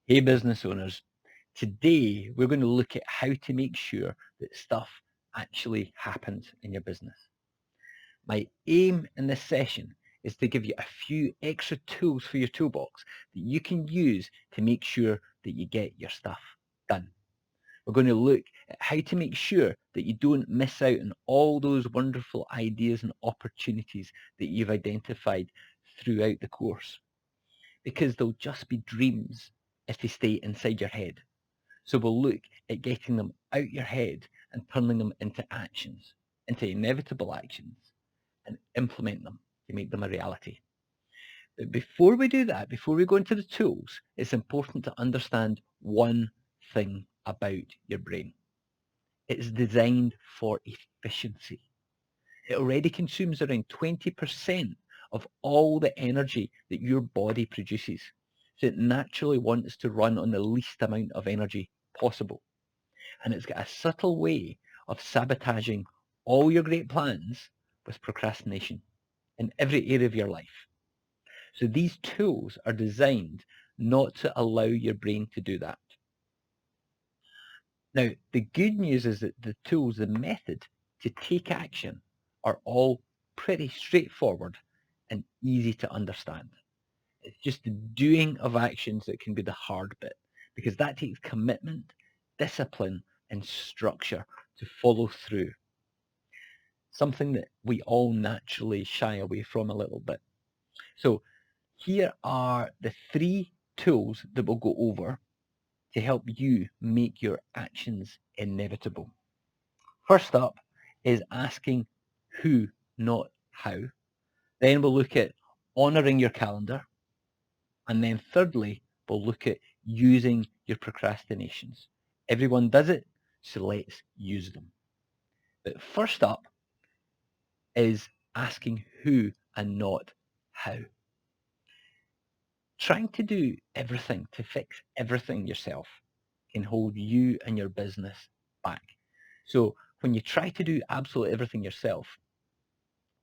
Hey, business owners. Today, we're going to look at how to make sure that stuff actually happens in your business. My aim in this session is to give you a few extra tools for your toolbox that you can use to make sure that you get your stuff done. We're going to look at how to make sure that you don't miss out on all those wonderful ideas and opportunities that you've identified throughout the course, because they'll just be dreams if they stay inside your head. So we'll look at getting them out your head and turning them into actions, into inevitable actions, and implement them to make them a reality. But before we do that, before we go into the tools, it's important to understand one thing about your brain. It's designed for efficiency. It already consumes around 20% of all the energy that your body produces. So it naturally wants to run on the least amount of energy possible. And it's got a subtle way of sabotaging all your great plans with procrastination in every area of your life. So these tools are designed not to allow your brain to do that. Now, the good news is that the tools, the method to take action are all pretty straightforward and easy to understand. It's just the doing of actions that can be the hard bit, because that takes commitment, discipline, and structure to follow through. Something that we all naturally shy away from a little bit. So here are the 3 tools that we'll go over to help you make your actions inevitable. First up is asking who, not how. Then we'll look at honoring your calendar. And then thirdly, we'll look at using your procrastinations. Everyone does it, so let's use them. But first up is asking who and not how. Trying to do everything, to fix everything yourself, can hold you and your business back. So when you try to do absolutely everything yourself,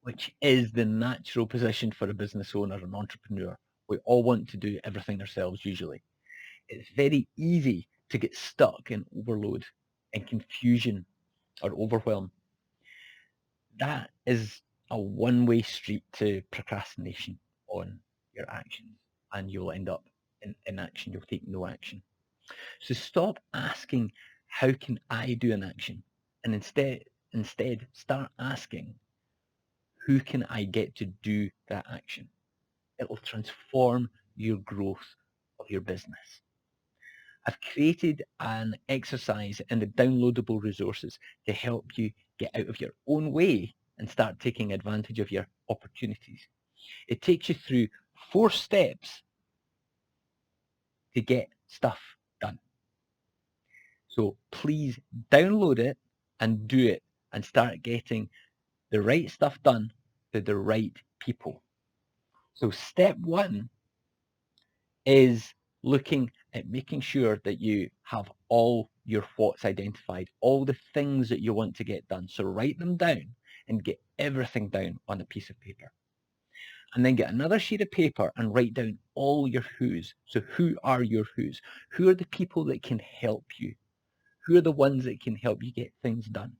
which is the natural position for a business owner, an entrepreneur, we all want to do everything ourselves usually. It's very easy to get stuck in overload and confusion or overwhelm. That is a one-way street to procrastination on your actions, and you'll end up in inaction. You'll take no action. So stop asking, how can I do an action? And instead start asking, who can I get to do that action? It will transform your growth of your business. I've created an exercise in the downloadable resources to help you get out of your own way and start taking advantage of your opportunities. It takes you through 4 steps to get stuff done. So please download it and do it and start getting the right stuff done to the right people. So step 1 is looking at making sure that you have all your what's identified, all the things that you want to get done. So write them down and get everything down on a piece of paper. And then get another sheet of paper and write down all your who's. So who are your who's? Who are the people that can help you? Who are the ones that can help you get things done?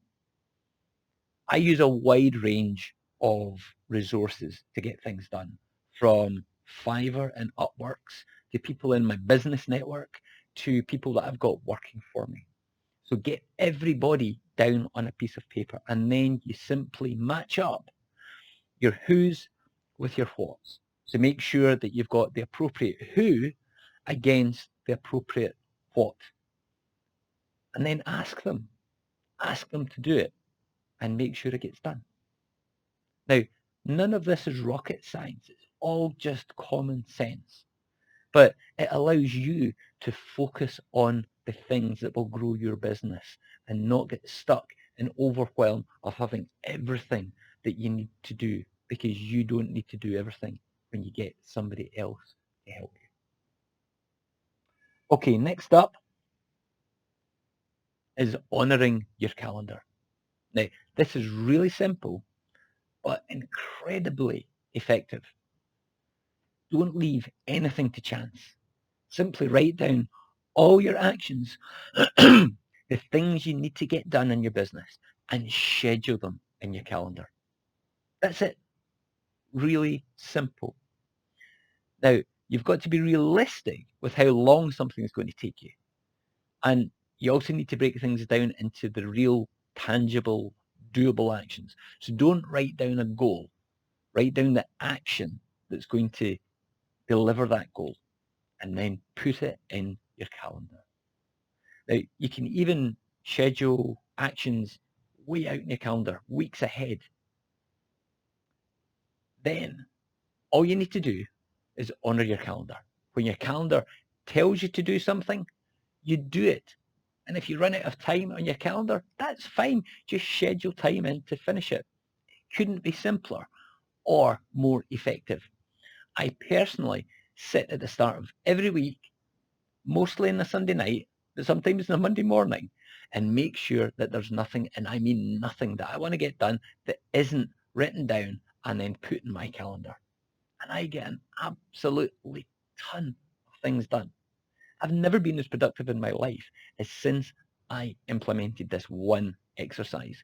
I use a wide range of resources to get things done, from Fiverr and Upworks to people in my business network to people that I've got working for me. So get everybody down on a piece of paper, and then you simply match up your who's with your what's. So make sure that you've got the appropriate who against the appropriate what. And then ask them to do it and make sure it gets done. Now, none of this is rocket science. It's all just common sense. But it allows you to focus on the things that will grow your business and not get stuck in overwhelm of having everything that you need to do, because you don't need to do everything when you get somebody else to help you. Okay, next up is honoring your calendar. Now, this is really simple, but incredibly effective. Don't leave anything to chance. Simply write down all your actions, the things you need to get done in your business, and schedule them in your calendar. That's it. Really simple. Now, you've got to be realistic with how long something is going to take you. And you also need to break things down into the real, tangible, doable actions. So don't write down a goal. Write down the action that's going to deliver that goal and then put it in your calendar. Now, you can even schedule actions way out in your calendar, weeks ahead. Then all you need to do is honor your calendar. When your calendar tells you to do something, you do it. And if you run out of time on your calendar, that's fine. Just schedule time in to finish it. Couldn't be simpler or more effective. I personally sit at the start of every week, mostly on a Sunday night, but sometimes on a Monday morning, and make sure that there's nothing, and I mean nothing, that I want to get done that isn't written down and then put in my calendar. And I get an absolutely ton of things done. I've never been as productive in my life as since I implemented this one exercise.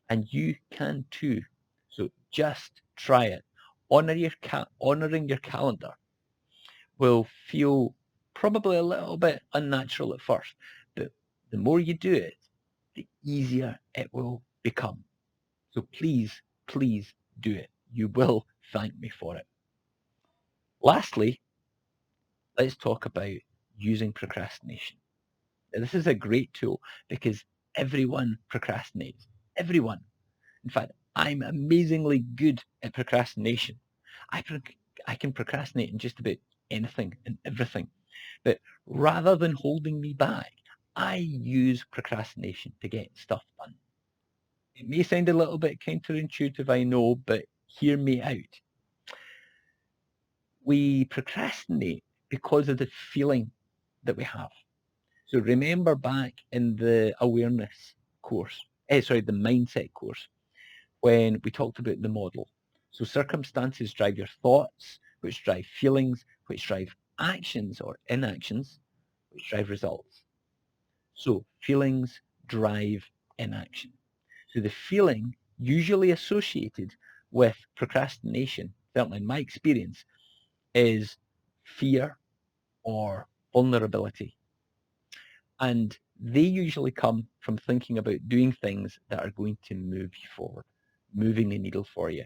And you can too. So just try it. Honoring your calendar will feel probably a little bit unnatural at first, but the more you do it, the easier it will become. So please, please do it. You will thank me for it. Lastly, let's talk about using procrastination. Now, this is a great tool because everyone procrastinates. Everyone. In fact, I'm amazingly good at procrastination. I, I can procrastinate in just about anything and everything. But rather than holding me back, I use procrastination to get stuff done. It may sound a little bit counterintuitive, I know, but hear me out. We procrastinate because of the feeling that we have. So remember back in the awareness course, the mindset course, when we talked about the model. So circumstances drive your thoughts, which drive feelings, which drive actions or inactions, which drive results. So feelings drive inaction. So the feeling usually associated with procrastination, certainly in my experience, is fear or vulnerability. And they usually come from thinking about doing things that are going to move you forward, moving the needle for you,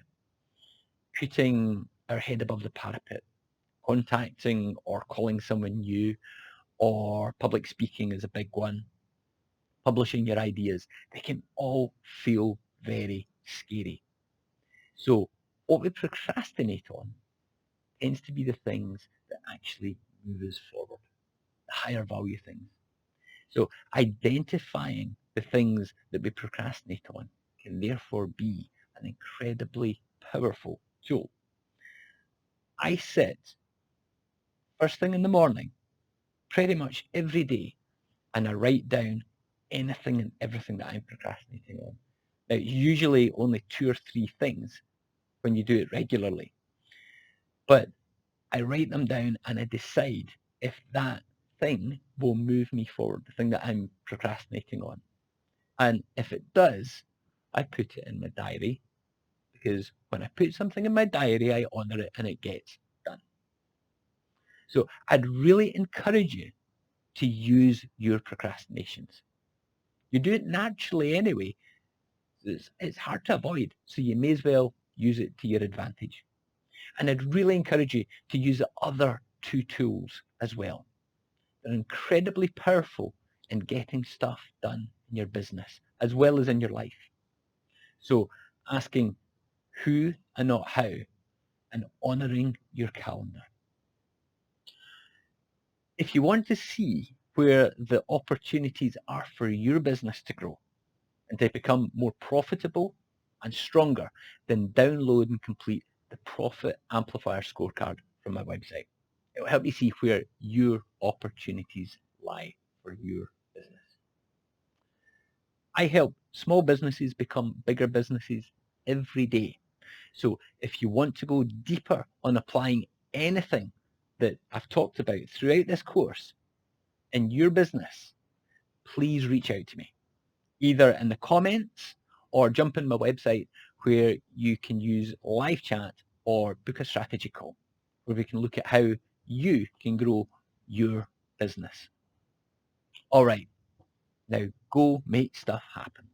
putting our head above the parapet, contacting or calling someone new, or public speaking is a big one, publishing your ideas. They can all feel very scary. So what we procrastinate on tends to be the things that actually move us forward, the higher value things. So identifying the things that we procrastinate on can therefore be an incredibly powerful tool. I sit first thing in the morning, pretty much every day, and I write down anything and everything that I'm procrastinating on. Now, usually only 2 or 3 things when you do it regularly, but I write them down and I decide if that thing will move me forward, the thing that I'm procrastinating on. And if it does, I put it in my diary, because when I put something in my diary, I honor it and it gets done. So I'd really encourage you to use your procrastinations. You do it naturally anyway. It's hard to avoid, so you may as well use it to your advantage. And I'd really encourage you to use the other 2 tools as well. They're incredibly powerful in getting stuff done in your business as well as in your life. So asking who and not how, and honoring your calendar. If you want to see where the opportunities are for your business to grow and to become more profitable and stronger, then download and complete the Profit Amplifier Scorecard from my website. It will help you see where your opportunities lie for your business. I help small businesses become bigger businesses every day. So if you want to go deeper on applying anything that I've talked about throughout this course in your business, please reach out to me, either in the comments or jump in my website where you can use live chat or book a strategy call where we can look at how you can grow your business. All right, now go make stuff happen.